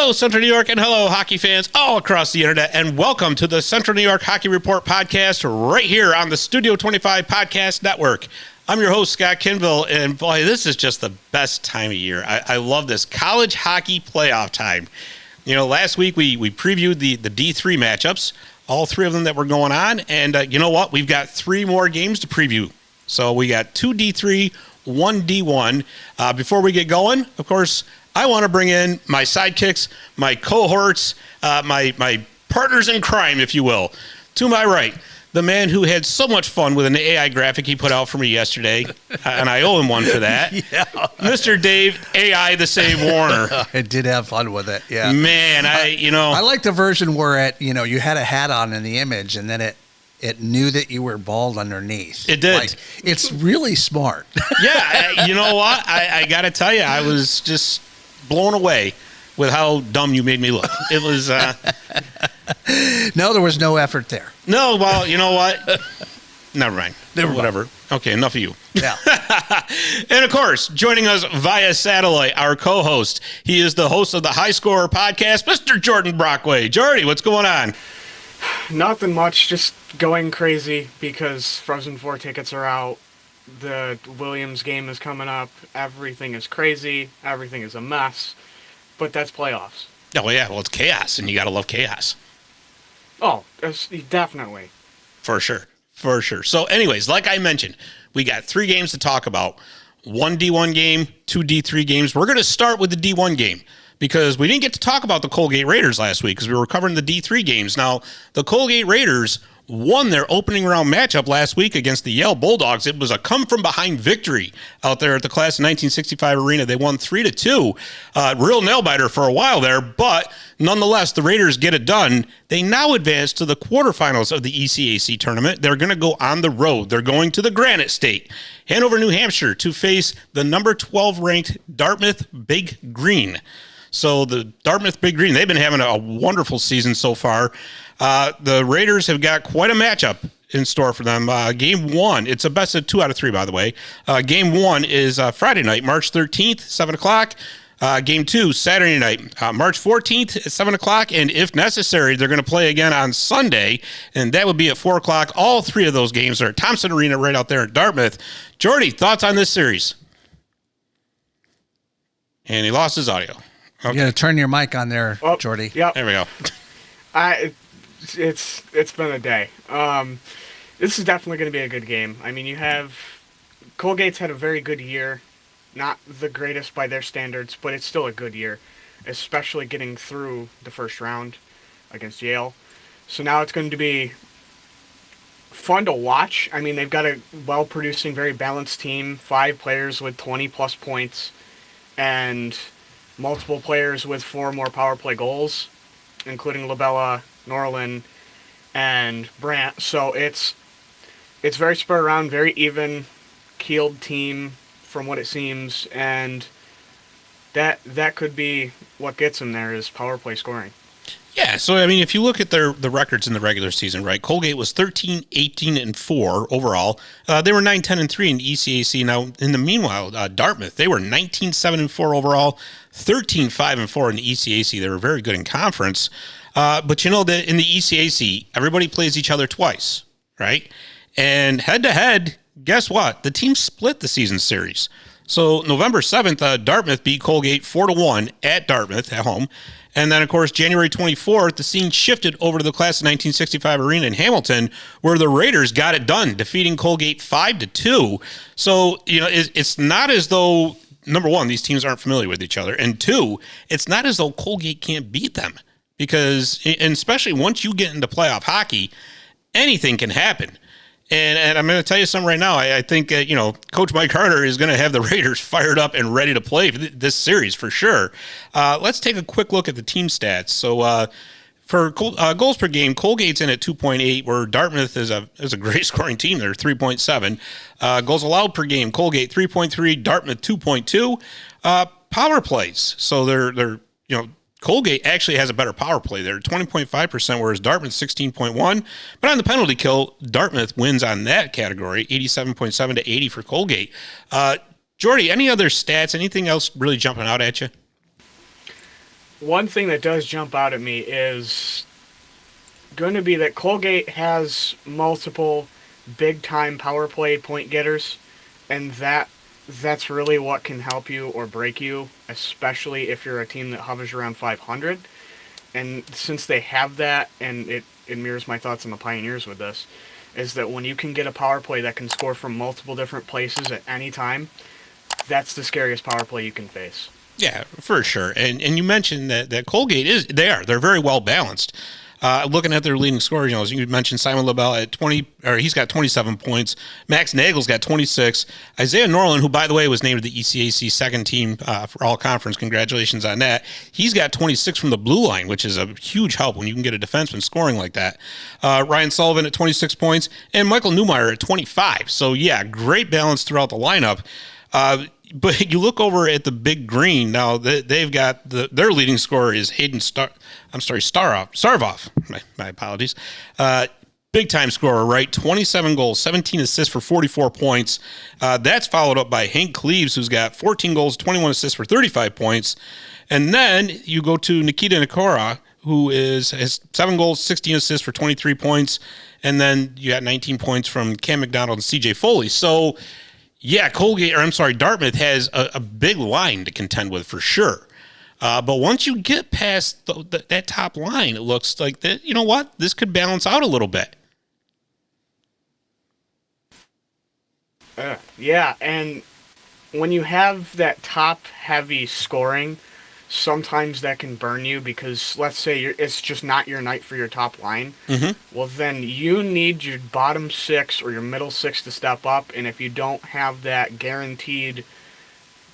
Hello, Central New York, and hello, hockey fans all across the internet, and welcome to the Central New York Hockey Report podcast right here on the Studio 25 Podcast Network. I'm your host, Scott Kinville, and boy, this is just the best time of year. I love this college hockey playoff time. You know, last week we previewed the D3 matchups, all three of them that were going on, and you know what? We've got three more games to preview. So we got two D3, one D1. Before we get going, of course, I want to bring in my sidekicks, my cohorts, my partners in crime, if you will. To my right, the man who had so much fun with an AI graphic he put out for me yesterday, and I owe him one for that. Yeah. Mr. Dave AI the Save Warner. I did have fun with it. Yeah, man, I like the version where you had a hat on in the image, and then it knew that you were bald underneath. It did. Like, it's really smart. Yeah, you know what? I got to tell you, I was just blown away with how dumb you made me look. It was... No, there was no effort there. No, well, you know what? Never mind. Whatever. Okay, enough of you. Yeah. And of course, joining us via satellite, our co-host. He is the host of the High Scorer podcast, Mr. Jordan Brockway. Jordy, what's going on? Nothing much, just going crazy because Frozen 4 tickets are out. The Williams game is coming up. Everything is crazy. Everything is a mess. But that's playoffs. Oh, yeah. Well, it's chaos, and you got to love chaos. Oh, definitely. For sure. For sure. So anyways, like I mentioned, we got three games to talk about. One D1 game, two D3 games. We're going to start with the D1 game because we didn't get to talk about the Colgate Raiders last week because we were covering the D3 games. Now, the Colgate Raiders won their opening round matchup last week against the Yale Bulldogs. It was a come-from-behind victory out there at the Class of 1965 Arena. They won 3-2. Real nail-biter for a while there, but nonetheless, the Raiders get it done. They now advance to the quarterfinals of the ECAC tournament. They're going to go on the road. They're going to the Granite State, Hanover, New Hampshire, to face the number 12-ranked Dartmouth Big Green. So the Dartmouth Big Green, they've been having a wonderful season so far. The Raiders have got quite a matchup in store for them. Game one, it's a best of 2 out of 3, by the way. Game one is Friday night, March 13th, 7 o'clock. Game two, Saturday night, March 14th at 7 o'clock. And if necessary, they're going to play again on Sunday, and that would be at 4 o'clock. All three of those games are at Thompson Arena right out there at Dartmouth. Jordy, thoughts on this series? And he lost his audio. Okay. You got to turn your mic on there, Jordy. Yep. There we go. It's been a day. This is definitely going to be a good game. I mean, you have Colgate's had a very good year. Not the greatest by their standards, but it's still a good year, especially getting through the first round against Yale. So now it's going to be fun to watch. I mean, they've got a well-producing, very balanced team, 5 players with 20-plus points, and multiple players with 4 more power play goals, including Labella, Norlin, and Brandt. So it's very spread around, very even-keeled team from what it seems, and that could be what gets them there is power play scoring. Yeah, so I mean, if you look at the records in the regular season, right? Colgate was 13-18-4 overall. They were 9-10-3 in ECAC. Now, in the meanwhile, Dartmouth, they were 19-7-4 overall, 13-5-4 in the ECAC. They were very good in conference. But you know that in the ECAC, everybody plays each other twice, right? And head-to-head, guess what? The team split the season series. So November 7th, Dartmouth beat Colgate 4-1 at Dartmouth at home. And then, of course, January 24th, the scene shifted over to the Class of 1965 Arena in Hamilton, where the Raiders got it done, defeating Colgate 5-2. So, you know, it's not as though, number one, these teams aren't familiar with each other. And two, it's not as though Colgate can't beat them. Because, and especially once you get into playoff hockey, anything can happen. And I'm going to tell you something right now. I think, Coach Mike Carter is going to have the Raiders fired up and ready to play for this series for sure. Let's take a quick look at the team stats. So for goals per game, Colgate's in at 2.8, where Dartmouth is a great scoring team. They're 3.7. Goals allowed per game, Colgate 3.3, Dartmouth 2.2. Power plays. So they're Colgate actually has a better power play there, 20.5%, whereas Dartmouth 16.1. But on the penalty kill, Dartmouth wins on that category, 87.7 to 80 for Colgate. Jordy, any other stats, anything else really jumping out at you? one thing that does jump out at me is going to be that Colgate has multiple big time power play point getters, and that's really what can help you or break you, especially if you're a team that hovers around 500. And since they have that, and it mirrors my thoughts on the Pioneers with this, is that when you can get a power play that can score from multiple different places at any time, that's the scariest power play you can face. Yeah, for sure. And you mentioned that Colgate they're very well balanced. Looking at their leading scorers, as you mentioned, Simon LaBelle at 20, or he's got 27 points. Max Nagel's got 26. Isaiah Norland, who by the way was named the ECAC second team for all conference, congratulations on that. He's got 26 from the blue line, which is a huge help when you can get a defenseman scoring like that. Ryan Sullivan at 26 points and Michael Newmeyer at 25. So yeah, great balance throughout the lineup. But you look over at the Big Green now. They've got their leading scorer is Starvoff. My apologies. Big time scorer, right? 27 goals, 17 assists for 44 points. That's followed up by Hank Cleaves, who's got 14 goals, 21 assists for 35 points. And then you go to Nikita Nikora, who has 7 goals, 16 assists for 23 points. And then you got 19 points from Cam McDonald and CJ Foley. So yeah, Dartmouth has a big line to contend with for sure. But once you get past that top line, it looks like that. You know what? This could balance out a little bit. Yeah, and when you have that top heavy scoring, sometimes that can burn you because let's say it's just not your night for your top line. Mm-hmm. Well, then you need your bottom six or your middle six to step up, and if you don't have that guaranteed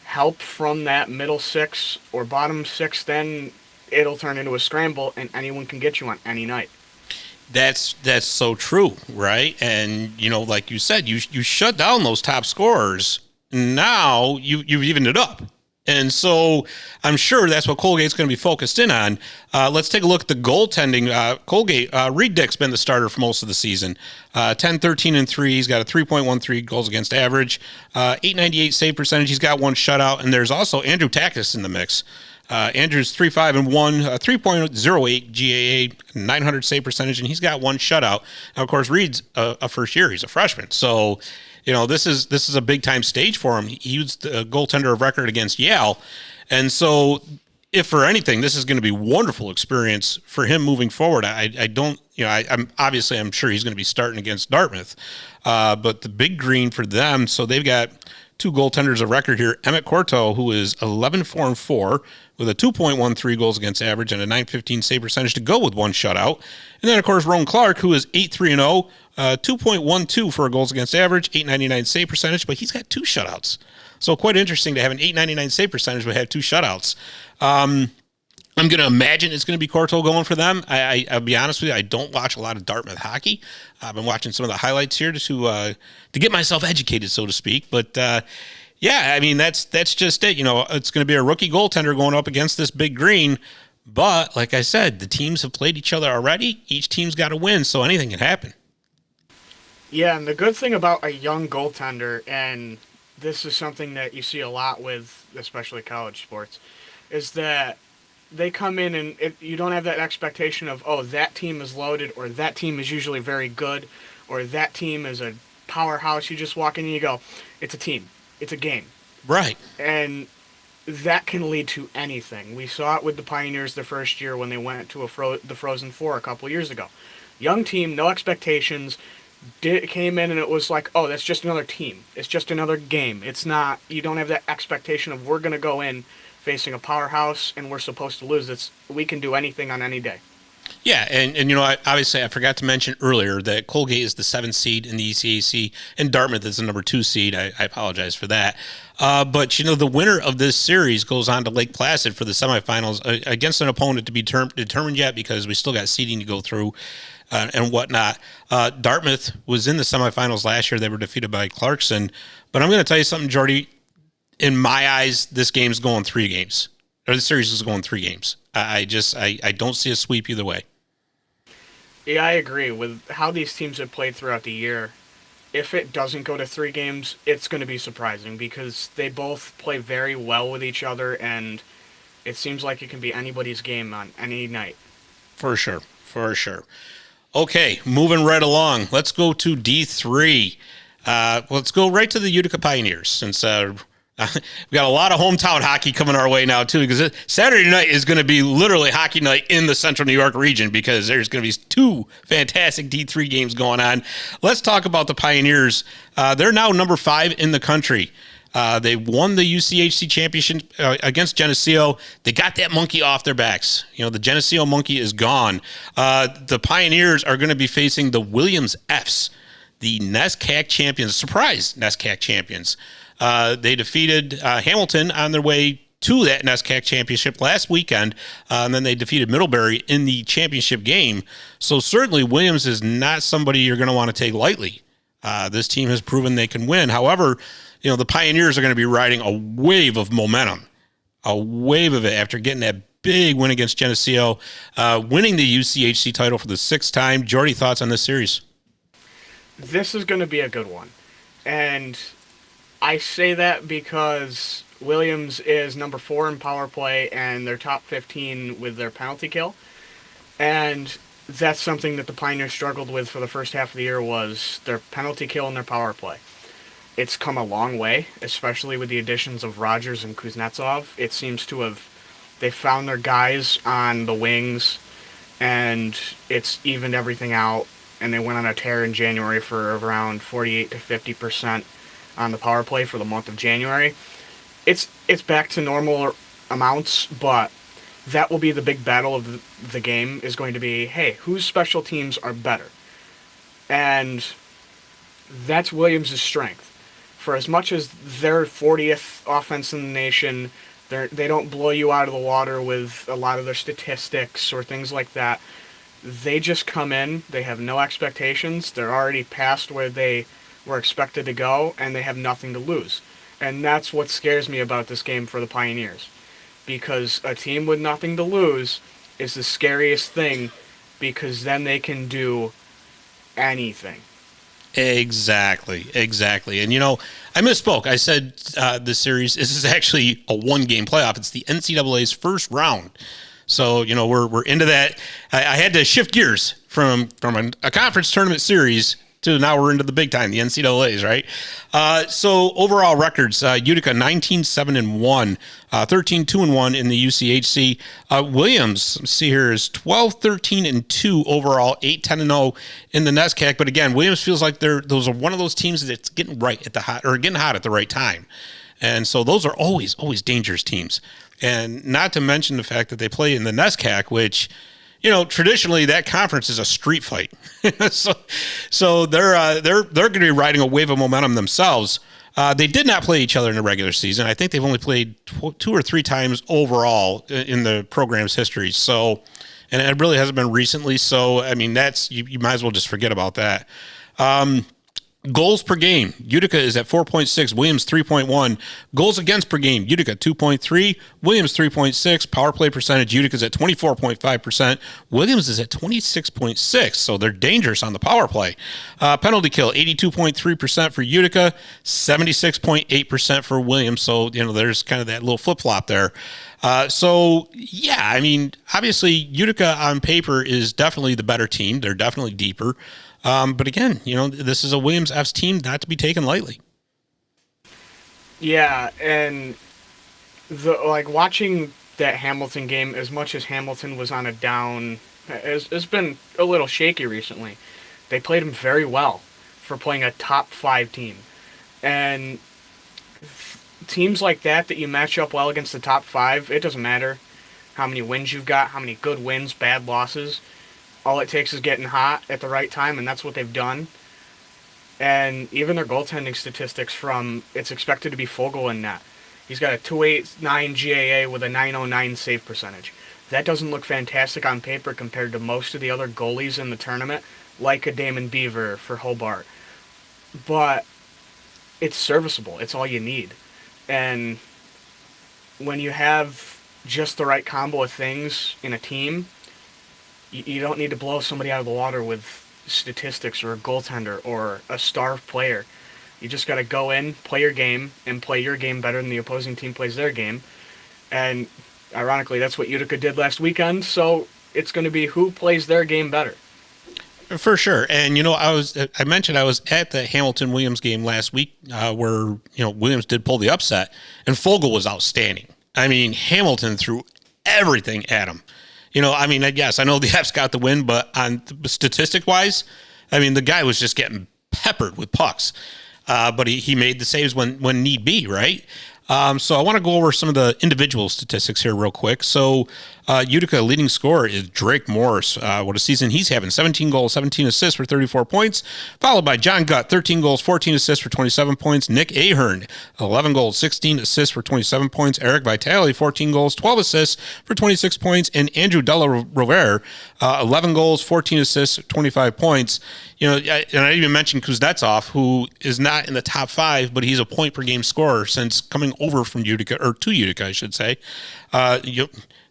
help from that middle six or bottom six, then it'll turn into a scramble, and anyone can get you on any night. That's so true, right? And like you said, you shut down those top scorers. Now you've evened it up. And so I'm sure that's what Colgate's going to be focused in on. Let's take a look at the goaltending. Colgate, Reed Dick's been the starter for most of the season. 10, 13, and 3. He's got a 3.13 goals against average, 898 save percentage. He's got one shutout. And there's also Andrew Takis in the mix. Andrew's 3.5 and 1, 3.08 GAA, 900 save percentage, and he's got one shutout. Now, of course, Reed's a first year. He's a freshman. So this is a big time stage for him. He was the goaltender of record against Yale, and so if for anything, this is going to be wonderful experience for him moving forward. I'm sure he's going to be starting against Dartmouth, but the Big Green for them. So they've got two goaltenders of record here. Emmett Corto, who is 11-4-4 with a 2.13 goals against average and a 915 save percentage to go with one shutout. And then, of course, Rowan Clark, who is 8-3-0, 2.12 for a goals against average, 899 save percentage, but he's got two shutouts. So quite interesting to have an 899 save percentage but have two shutouts. I'm going to imagine it's going to be Corto going for them. I'll be honest with you, I don't watch a lot of Dartmouth hockey. I've been watching some of the highlights here to get myself educated, so to speak. But yeah, I mean that's just it. It's going to be a rookie goaltender going up against this Big Green. But like I said, the teams have played each other already. Each team's got to win, so anything can happen. Yeah, and the good thing about a young goaltender, and this is something that you see a lot with especially college sports, is that they come in and you don't have that expectation of, oh, that team is loaded, or that team is usually very good, or that team is a powerhouse. You just walk in and you go, it's a team. It's a game. Right. And that can lead to anything. We saw it with the Pioneers the first year when they went to the Frozen Four a couple years ago. Young team, no expectations, came in and it was like, oh, that's just another team. It's just another game. It's not, you don't have that expectation of we're going to go in facing a powerhouse and we're supposed to lose. We can do anything on any day. Yeah, and obviously I forgot to mention earlier that Colgate is the 7th seed in the ECAC and Dartmouth is the number 2 seed. I apologize for that. But the winner of this series goes on to Lake Placid for the semifinals against an opponent to be determined yet because we still got seeding to go through and whatnot. Dartmouth was in the semifinals last year. They were defeated by Clarkson. But I'm going to tell you something, Jordy. In my eyes, this game's going 3 games. Or the series is going 3 games. I don't see a sweep either way. Yeah, I agree with how these teams have played throughout the year. If it doesn't go to 3 games, it's going to be surprising because they both play very well with each other, and it seems like it can be anybody's game on any night. For sure. For sure. Okay, moving right along. Let's go to D3. Let's go right to the Utica Pioneers, since we've got a lot of hometown hockey coming our way now, too, because Saturday night is going to be literally hockey night in the Central New York region, because there's going to be 2 fantastic D3 games going on. Let's talk about the Pioneers. They're now number 5 in the country. They won the UCHC championship against Geneseo. They got that monkey off their backs. The Geneseo monkey is gone. The Pioneers are going to be facing the Williams Fs, the NESCAC champions, surprise NESCAC champions. They defeated Hamilton on their way to that NESCAC championship last weekend, and then they defeated Middlebury in the championship game. So certainly Williams is not somebody you're going to want to take lightly. This team has proven they can win. However, the Pioneers are going to be riding a wave of momentum, a wave of it after getting that big win against Geneseo, winning the UCHC title for the 6th time. Jordy, thoughts on this series? This is going to be a good one. And I say that because Williams is number 4 in power play, and they're top 15 with their penalty kill. And that's something that the Pioneers struggled with for the first half of the year, was their penalty kill and their power play. It's come a long way, especially with the additions of Rogers and Kuznetsov. It seems to have, they found their guys on the wings, and it's evened everything out. And they went on a tear in January for around 48 to 50% on the power play for the month of January. It's back to normal amounts, but that will be the big battle of the game, is going to be, hey, whose special teams are better? And that's Williams' strength. For as much as they're 40th offense in the nation, they don't blow you out of the water with a lot of their statistics or things like that. They just come in, they have no expectations, they're already past where they were expected to go, and they have nothing to lose. And that's what scares me about this game for the Pioneers. Because a team with nothing to lose is the scariest thing, because then they can do anything. Exactly. And, I misspoke. I said this series, this is actually a 1-game playoff. It's the NCAA's first round. So, we're into that. I had to shift gears from a conference tournament series to now we're into the big time, the NCAAs, right? So overall records, Utica 19-7-1, 13-2-1 in the UCHC. Williams, let's see here, is 12-13-2 overall, 8-10-0 in the NESCAC. But again, Williams feels like those are one of those teams that's getting getting hot at the right time. And so those are always dangerous teams. And not to mention the fact that they play in the NESCAC, which, traditionally that conference is a street fight. so they're going to be riding a wave of momentum themselves. They did not play each other in the regular season. I think they've only played 2 or 3 times overall in the program's history. So, and it really hasn't been recently. So, I mean, that's you might as well just forget about that. Goals per game, Utica is at 4.6, Williams 3.1. Goals against per game, Utica 2.3, Williams 3.6. Power play percentage, Utica's at 24.5%. Williams is at 26.6, so they're dangerous on the power play. Penalty kill, 82.3% for Utica, 76.8% for Williams. So, there's kind of that little flip-flop there. So, yeah, I mean, obviously, Utica on paper is definitely the better team. They're definitely deeper. But again, this is a Williams F's team not to be taken lightly. Yeah, and watching that Hamilton game, as much as Hamilton was on a down, it's been a little shaky recently. They played him very well for playing a top 5 team. And teams like that you match up well against the top 5, it doesn't matter how many wins you've got, how many good wins, bad losses. All it takes is getting hot at the right time, and that's what they've done. And even their goaltending statistics it's expected to be Fogle in net. He's got a 289 GAA with a 909 save percentage. That doesn't look fantastic on paper compared to most of the other goalies in the tournament, like a Damon Beaver for Hobart. But it's serviceable. It's all you need. And when you have just the right combo of things in a team, you don't need to blow somebody out of the water with statistics or a goaltender or a star player. You just got to go in, play your game, and play your game better than the opposing team plays their game. And ironically, that's what Utica did last weekend. So it's going to be who plays their game better. For sure. And, I mentioned I was at the Hamilton-Williams game last week where, Williams did pull the upset, and Fogel was outstanding. I mean, Hamilton threw everything at him. Yes, I know the F's got the win, but on statistic-wise, the guy was just getting peppered with pucks. But he made the saves when need be, right? So I want to go over some of the individual statistics here real quick. So Utica leading scorer is Drake Morris. What a season he's having. 17 goals, 17 assists for 34 points. Followed by John Gutt, 13 goals, 14 assists for 27 points. Nick Ahern, 11 goals, 16 assists for 27 points. Eric Vitale, 14 goals, 12 assists for 26 points. And Andrew Della Rovere, 11 goals, 14 assists, 25 points. And I even mentioned Kuznetsov, who is not in the top 5, but he's a point per game scorer since coming over from Utica, or to Utica, I should say.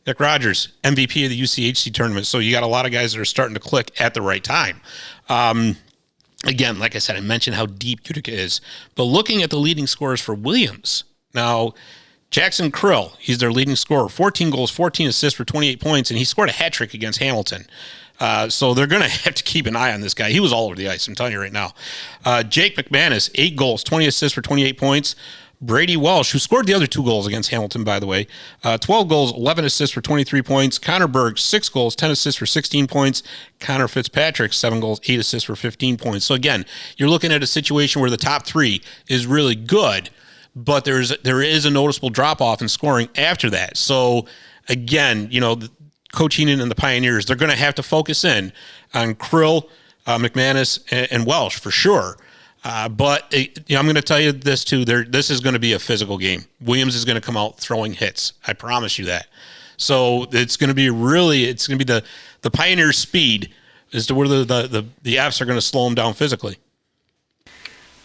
Nick Rogers, MVP of the UCHC tournament. So you got a lot of guys that are starting to click at the right time. Again, like I said, I mentioned how deep Utica is. But looking at the leading scorers for Williams, now Jackson Krill, he's their leading scorer, 14 goals, 14 assists for 28 points, and he scored a hat trick against Hamilton. So they're going to have to keep an eye on this guy. He was all over the ice, I'm telling you right now. Jake McManus, 8 goals, 20 assists for 28 points. Brady Welsh, who scored the other 2 goals against Hamilton, by the way, 12 goals, 11 assists for 23 points. Connor Berg, 6 goals, 10 assists for 16 points. Connor Fitzpatrick, 7 goals, 8 assists for 15 points. So again, you're looking at a situation where the top 3 is really good, but there is a noticeable drop-off in scoring after that. So again, Coach Heenan and the Pioneers, they're going to have to focus in on Krill, McManus, and Welsh for sure. But I'm going to tell you this too. This is going to be a physical game. Williams is going to come out throwing hits. I promise you that. So it's going to be the Pioneers' speed as to where the Fs are going to slow them down physically.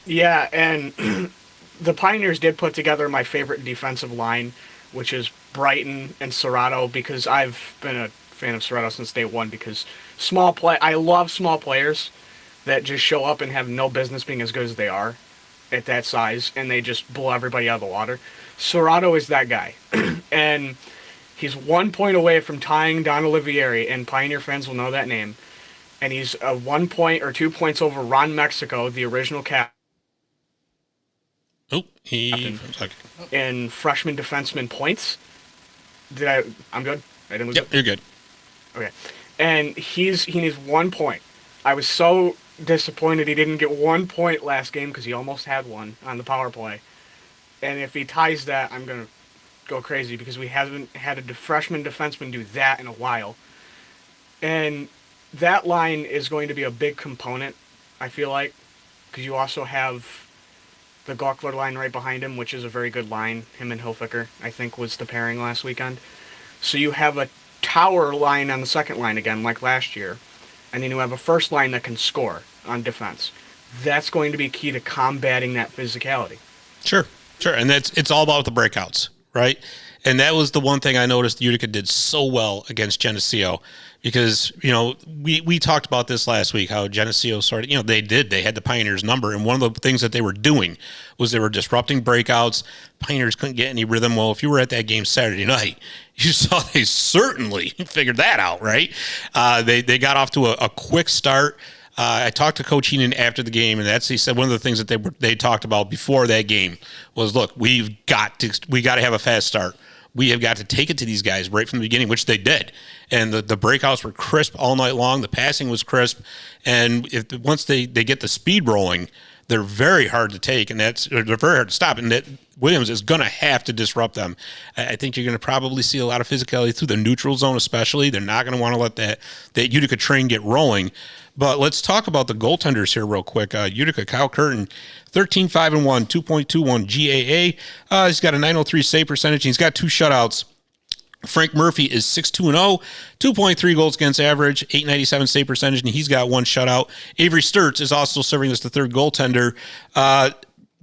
Yeah, and the Pioneers did put together my favorite defensive line, which is Brighton and Serrato, because I've been a fan of Serrato since day one, because I love small players that just show up and have no business being as good as they are at that size, and they just blow everybody out of the water. Serrato is that guy. And he's 1 point away from tying Don Olivieri, and Pioneer fans will know that name. And he's 1 point or 2 points over Ron Mexico, the original captain. In freshman defenseman points. I'm good? I didn't lose it? Yep, you're good. Okay. And he needs 1 point. I was so disappointed he didn't get 1 point last game because he almost had one on the power play. And if he ties that, I'm going to go crazy because we haven't had a freshman defenseman do that in a while. And that line is going to be a big component, I feel like, because you also have the Gawkler line right behind him, which is a very good line. Him and Hilfiger, I think, was the pairing last weekend. So you have a tower line on the second line again, like last year. And then you have a first line that can score on defense. That's going to be key to combating that physicality. Sure. And it's all about the breakouts, right? And that was the one thing I noticed Utica did so well against Geneseo, because, we talked about this last week, how Geneseo started, they had the Pioneers number. And one of the things that they were doing was they were disrupting breakouts. Pioneers couldn't get any rhythm. Well, if you were at that game Saturday night, you saw they certainly figured that out, right? They got off to a quick start. I talked to Coach Heenan after the game, and he said one of the things that they talked about before that game was, look, we got to have a fast start. We have got to take it to these guys right from the beginning, which they did. And the breakouts were crisp all night long. The passing was crisp. And once they get the speed rolling, they're very hard to take, and they're very hard to stop. And that Williams is going to have to disrupt them. I think you're going to probably see a lot of physicality through the neutral zone, especially. They're not going to want to let that Utica train get rolling. But let's talk about the goaltenders here real quick. Utica, Kyle Curtin, 13-5-1, 2.21 GAA. He's got a .903 save percentage. He's got 2 shutouts. Frank Murphy is 6-2-0, 2.3 goals against average, .897 save percentage, and he's got 1 shutout. Avery Sturtz is also serving as the third goaltender.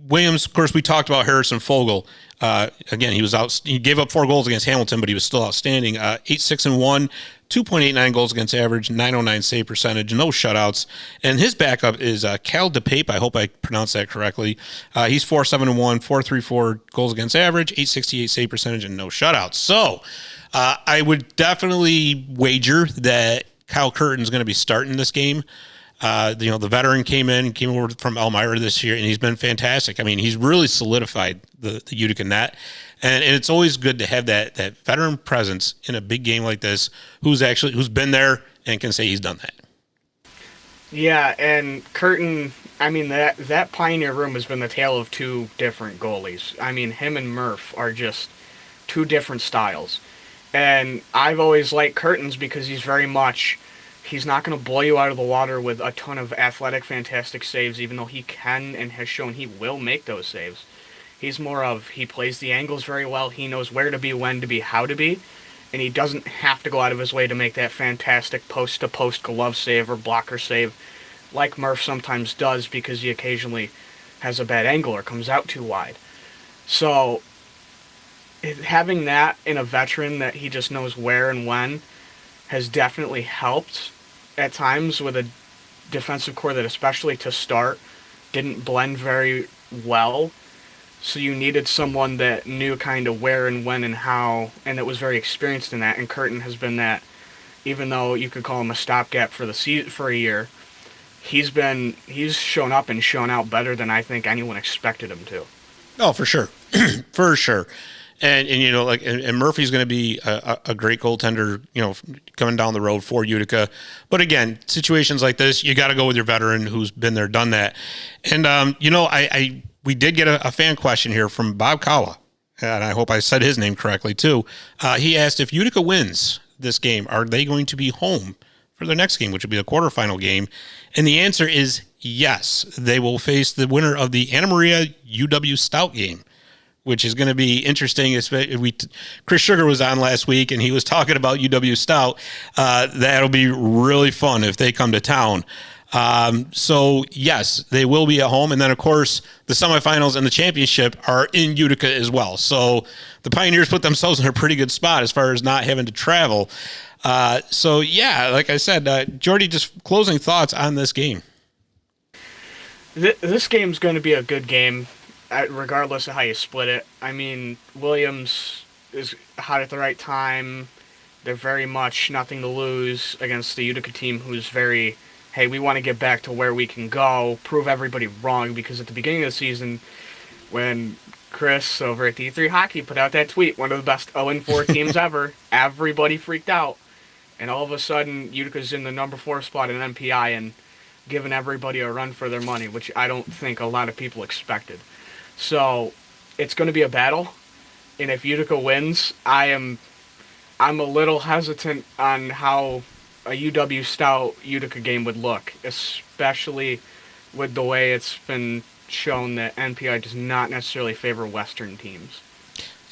Williams, of course, we talked about Harrison Fogel. Again, he gave up 4 goals against Hamilton, but he was still outstanding. 8-6-1, 2.89 goals against average, .909 save percentage, no shutouts. And his backup is Cal DePape. I hope I pronounced that correctly. He's 4-7-1, 4.34 goals against average, .868 save percentage, and no shutouts. So I would definitely wager that Kyle Curtin's going to be starting this game. The veteran came over from Elmira this year, and he's been fantastic. I mean, he's really solidified the Utica net, and it's always good to have that veteran presence in a big game like this, who's been there and can say he's done that. Yeah, and Curtin, I mean, that Pioneer room has been the tale of two different goalies. I mean, him and Murph are just two different styles. And I've always liked Curtin's because he's not going to blow you out of the water with a ton of athletic, fantastic saves, even though he can and has shown he will make those saves. He's he plays the angles very well. He knows where to be, when to be, how to be. And he doesn't have to go out of his way to make that fantastic post-to-post glove save or blocker save like Murph sometimes does because he occasionally has a bad angle or comes out too wide. So having that in a veteran that he just knows where and when has definitely helped at times with a defensive core that, especially to start, didn't blend very well. So you needed someone that knew kind of where and when and how, and that was very experienced in that. And Curtin has been that, even though you could call him a stopgap for a year. He's shown up and shown out better than I think anyone expected him to. Oh, for sure, for sure. And and Murphy's going to be a great goaltender, coming down the road for Utica. But again, situations like this, you got to go with your veteran who's been there, done that. And we did get a fan question here from Bob Kawa, and I hope I said his name correctly too. He asked, if Utica wins this game, are they going to be home for their next game, which will be the quarterfinal game? And the answer is yes. They will face the winner of the Anna Maria UW Stout game, which is going to be interesting. Chris Sugar was on last week, and he was talking about UW Stout. That'll be really fun if they come to town. So yes, they will be at home. And then of course the semifinals and the championship are in Utica as well. So the Pioneers put themselves in a pretty good spot as far as not having to travel. So yeah, like I said, Jordy, just closing thoughts on this game. This game's going to be a good game, regardless of how you split it. I mean, Williams is hot at the right time. They're very much nothing to lose against the Utica team, who's very, hey, we want to get back to where we can go, prove everybody wrong, because at the beginning of the season, when Chris over at D3 Hockey put out that tweet, one of the best 0-4 teams ever, everybody freaked out. And all of a sudden, Utica's in the number 4 spot in MPI and giving everybody a run for their money, which I don't think a lot of people expected. So it's going to be a battle. And if Utica wins, I'm a little hesitant on how a UW Stout Utica game would look, especially with the way it's been shown that NPI does not necessarily favor Western teams.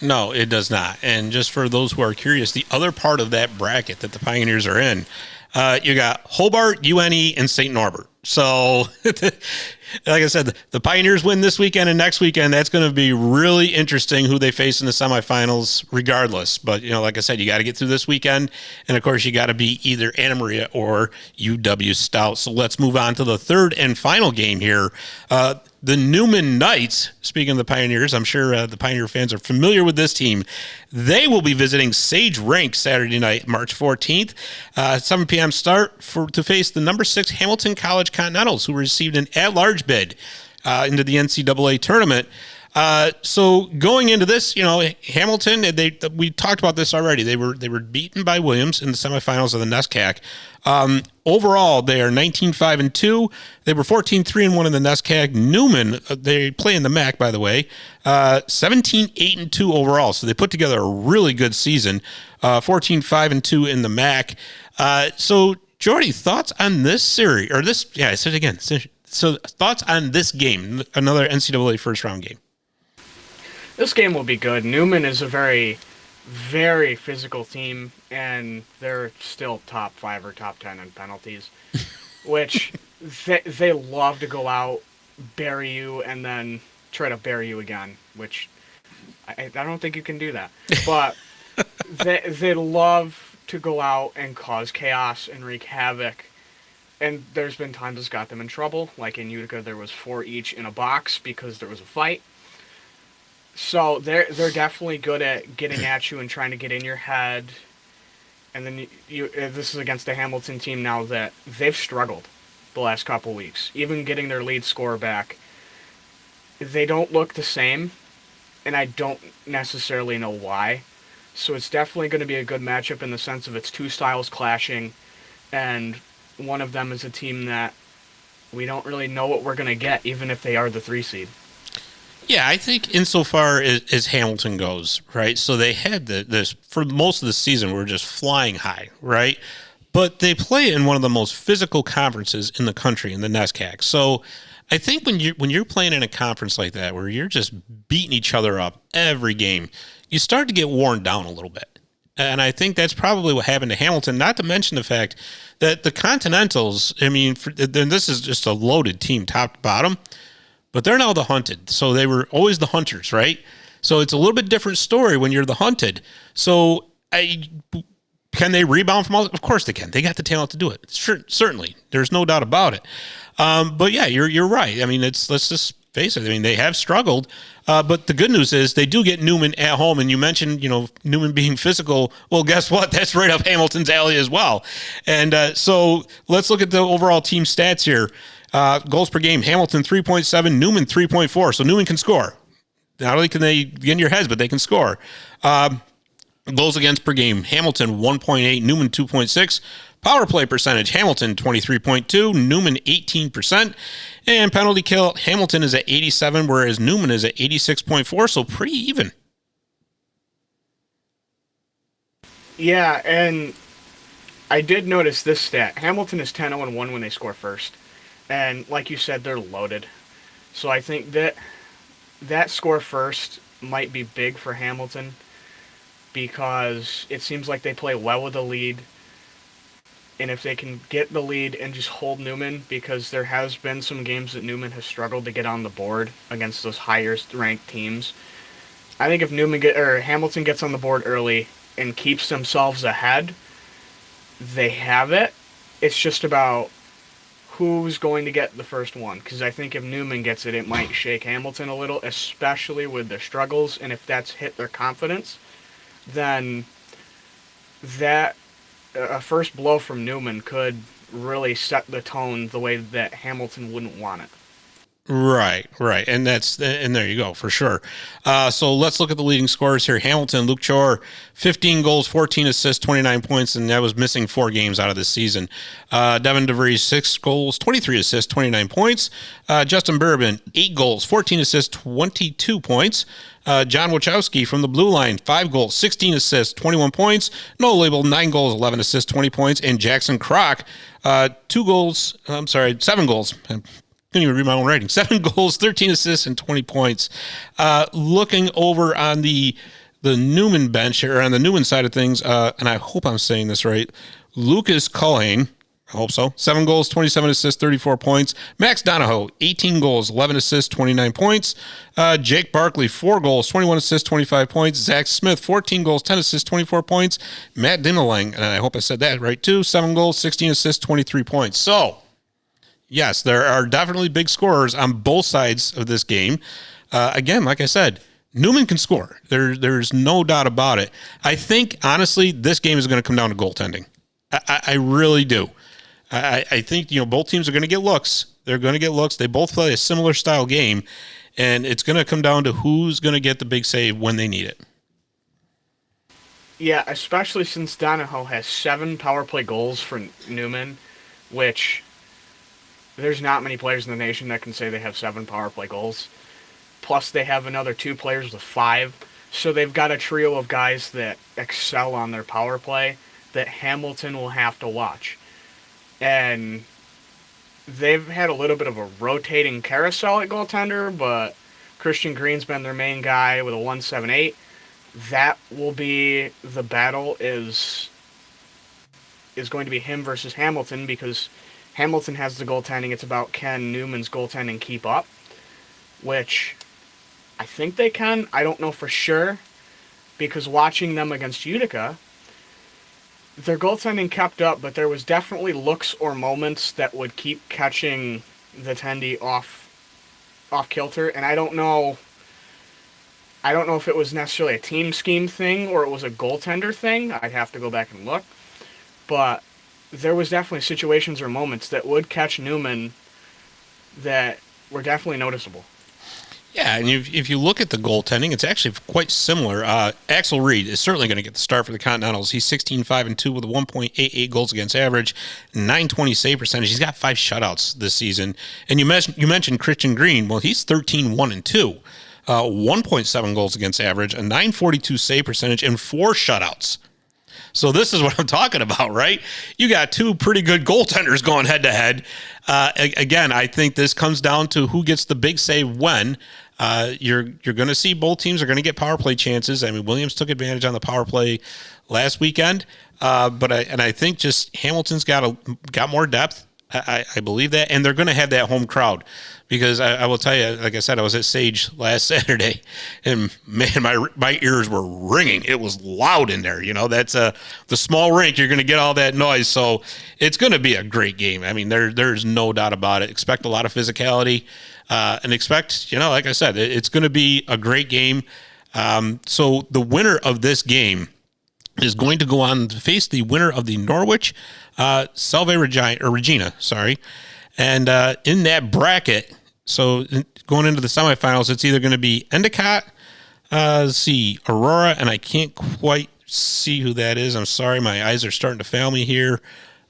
No, it does not. And just for those who are curious, the other part of that bracket that the Pioneers are in, you got Hobart, UNE, and St. Norbert. So, like I said, the Pioneers win this weekend and next weekend. That's going to be really interesting who they face in the semifinals regardless. But, like I said, you got to get through this weekend. And, of course, you got to be either Anna Maria or UW Stout. So let's move on to the third and final game here. The Newman Knights, speaking of the Pioneers, I'm sure the Pioneer fans are familiar with this team. They will be visiting Sage Rank Saturday night, March 14th, 7 p.m. start to face the number 6 Hamilton College Continentals, who received an at-large bid into the NCAA tournament. So going into this, Hamilton, we talked about this already. They were beaten by Williams in the semifinals of the NESCAC. Overall, they are 19-5-2. They were 14-3-1 in the NESCAC. Newman, they play in the MAC, by the way, 17-8-2 overall. So they put together a really good season, 14-5-2 in the MAC. So, Jordy, thoughts on this series, or this? Yeah, I said it again. So, thoughts on this game, another NCAA First Round game? This game will be good. Newman is a very, very physical team, and they're still top 5 or top 10 in penalties, which they love to go out, bury you, and then try to bury you again, which I don't think you can do that. But they love to go out and cause chaos and wreak havoc. And there's been times it's got them in trouble. Like in Utica, there was 4 each in a box because there was a fight. So they're definitely good at getting at you and trying to get in your head. And then this is against a Hamilton team now that they've struggled the last couple weeks, even getting their lead scorer back. They don't look the same, and I don't necessarily know why. So it's definitely going to be a good matchup in the sense of it's two styles clashing, and one of them is a team that we don't really know what we're going to get, even if they are the 3 seed. Yeah, I think insofar as Hamilton goes, right? So they had this for most of the season. We're just flying high, right? But they play in one of the most physical conferences in the country, in the NESCAC. So I think when you're playing in a conference like that, where you're just beating each other up every game, you start to get worn down a little bit. And I think that's probably what happened to Hamilton. Not to mention the fact that the Continentals, I mean, this is just a loaded team, top to bottom. But they're now the hunted. So they were always the hunters, right? So it's a little bit different story when you're the hunted. So can they rebound from all? Of course they can. They got the talent to do it. Sure, certainly. There's no doubt about it. But yeah, you're right. I mean, let's just face it. I mean, they have struggled. But the good news is they do get Newman at home. And you mentioned, Newman being physical. Well, guess what? That's right up Hamilton's alley as well. And so let's look at the overall team stats here. Goals per game, Hamilton 3.7, Newman 3.4. So Newman can score. Not only can they get in your heads, but they can score. Goals against per game, Hamilton 1.8, Newman 2.6. Power play percentage, Hamilton 23.2, Newman 18%. And penalty kill, Hamilton is at 87, whereas Newman is at 86.4, so pretty even. Yeah, and I did notice this stat. Hamilton is 10-1 when they score first. And like you said, they're loaded. So I think that score first might be big for Hamilton because it seems like they play well with the lead. And if they can get the lead and just hold Newman, because there has been some games that Newman has struggled to get on the board against those higher ranked teams. I think if Hamilton gets on the board early and keeps themselves ahead, they have it. It's just about who's going to get the first one, because I think if Newman gets it, it might shake Hamilton a little, especially with their struggles, and if that's hit their confidence, then that a first blow from Newman could really set the tone the way that Hamilton wouldn't want it. Right. And there you go, for sure. So let's look at the leading scorers here. Hamilton, Luke Chor, 15 goals, 14 assists, 29 points, and that was missing 4 games out of this season. Devin DeVries, 6 goals, 23 assists, 29 points. Justin Bourbon, 8 goals, 14 assists, 22 points. John Wachowski from the blue line, 5 goals, 16 assists, 21 points. Noah Label, 9 goals, 11 assists, 20 points. And Jackson Kroc, 7 goals. Couldn't even read my own writing. 7 goals, 13 assists, and 20 points. Looking over on the Newman bench, or on the Newman side of things, and I hope I'm saying this right, Lucas Culhane, I hope so, 7 goals, 27 assists, 34 points. Max Donahoe, 18 goals, 11 assists, 29 points. Jake Barkley, 4 goals, 21 assists, 25 points. Zach Smith, 14 goals, 10 assists, 24 points. Matt Dimmeling, and I hope I said that right too, 7 goals, 16 assists, 23 points. So, yes, there are definitely big scorers on both sides of this game. Again, like I said, Newman can score. There's no doubt about it. I think, honestly, this game is going to come down to goaltending. I really do. I think, both teams are going to get looks. They're going to get looks. They both play a similar style game, and it's going to come down to who's going to get the big save when they need it. Yeah, especially since Donahoe has 7 power play goals for Newman, which there's not many players in the nation that can say they have 7 power play goals. Plus, they have another 2 players with 5. So they've got a trio of guys that excel on their power play that Hamilton will have to watch. And they've had a little bit of a rotating carousel at goaltender, but Christian Green's been their main guy with a 1.78. That will be the battle is going to be him versus Hamilton, because Hamilton has the goaltending. It's about can Newman's goaltending keep up, which I think they can. I don't know for sure, because watching them against Utica, their goaltending kept up, but there was definitely looks or moments that would keep catching the Tendy off kilter, and I don't know I don't know if it was necessarily a team scheme thing or it was a goaltender thing. I'd have to go back and look. But there was definitely situations or moments that would catch Newman that were definitely noticeable. Yeah, and if you look at the goaltending, it's actually quite similar. Axel Reed is certainly going to get the start for the Continentals. He's 16-5-2 with a 1.88 goals against average, 920 save percentage. He's got 5 shutouts this season. And you mentioned Christian Green. Well, he's 13-1-2, 1.7 goals against average, a 942 save percentage, and 4 shutouts. So this is what I'm talking about, right? You got 2 pretty good goaltenders going head-to-head. Again, I think this comes down to who gets the big save when. You're going to see both teams are going to get power play chances. I mean, Williams took advantage on the power play last weekend, but I think just Hamilton's got more depth. I believe that, and they're going to have that home crowd because I will tell you, like I said, I was at Sage last Saturday, and man, my ears were ringing. It was loud in there. You know, that's the small rink. You're going to get all that noise, so it's going to be a great game. I mean, there's no doubt about it. Expect a lot of physicality, and expect, like I said, it's going to be a great game. So the winner of this game is going to go on to face the winner of the Norwich Salve Regina, and in that bracket, so going into the semifinals, it's either going to be Endicott, Aurora, and I can't quite see who that is. I'm sorry, my eyes are starting to fail me here.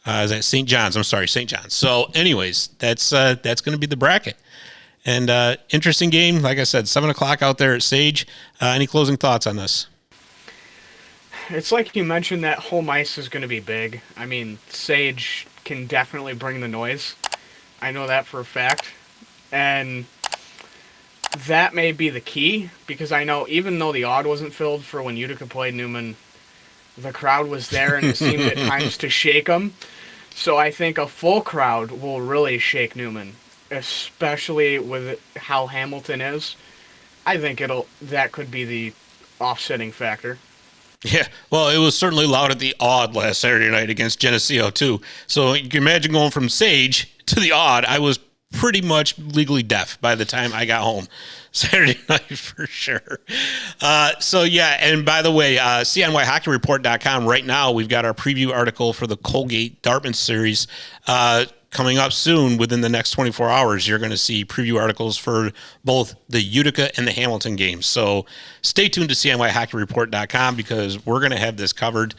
Is that St. John's? I'm sorry, St. John's. So anyways, that's going to be the bracket. And interesting game, like I said, 7 o'clock out there at Sage. Any closing thoughts on this? It's like you mentioned that home ice is going to be big. I mean, Sage can definitely bring the noise. I know that for a fact. And that may be the key, because I know even though the odd wasn't filled for when Utica played Newman, the crowd was there and it seemed at times to shake them. So I think a full crowd will really shake Newman, especially with how Hamilton is. I think that could be the offsetting factor. Yeah, well, it was certainly loud at the odd last Saturday night against Geneseo, too. So you can imagine going from Sage to the odd. I was pretty much legally deaf by the time I got home Saturday night for sure. So, yeah, and by the way, CNYHockeyReport.com, right now we've got our preview article for the Colgate Dartmouth series coming up soon. Within the next 24 hours, you're going to see preview articles for both the Utica and the Hamilton games. So stay tuned to CNYHockeyReport.com because we're going to have this covered.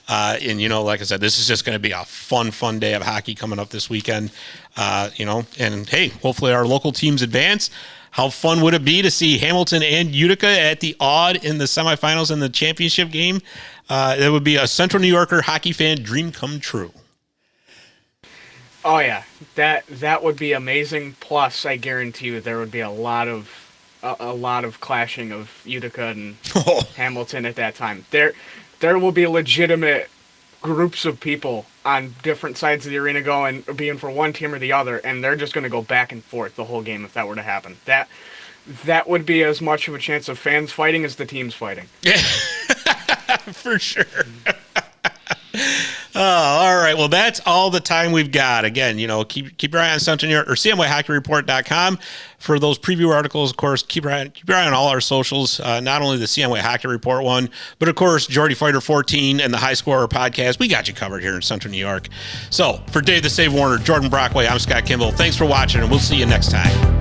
And, like I said, this is just going to be a fun day of hockey coming up this weekend, and hey, hopefully our local teams advance. How fun would it be to see Hamilton and Utica at the odd in the semifinals in the championship game? It would be a Central New Yorker hockey fan dream come true. Oh yeah, that would be amazing. Plus, I guarantee you there would be a lot of clashing of Utica and Hamilton at that time. There will be legitimate groups of people on different sides of the arena being for one team or the other, and they're just going to go back and forth the whole game if that were to happen. That would be as much of a chance of fans fighting as the teams fighting. Yeah, for sure. Oh, all right. Well, that's all the time we've got. Again, keep your eye on Central New York or CNYHockeyReport.com for those preview articles. Of course, keep your eye on all our socials, not only the CNY Hockey Report one, but of course, Jordy Fighter 14 and the High Scorer podcast. We got you covered here in Central New York. So for Dave the Save Warner, Jordan Brockway, I'm Scott Kimball. Thanks for watching, and we'll see you next time.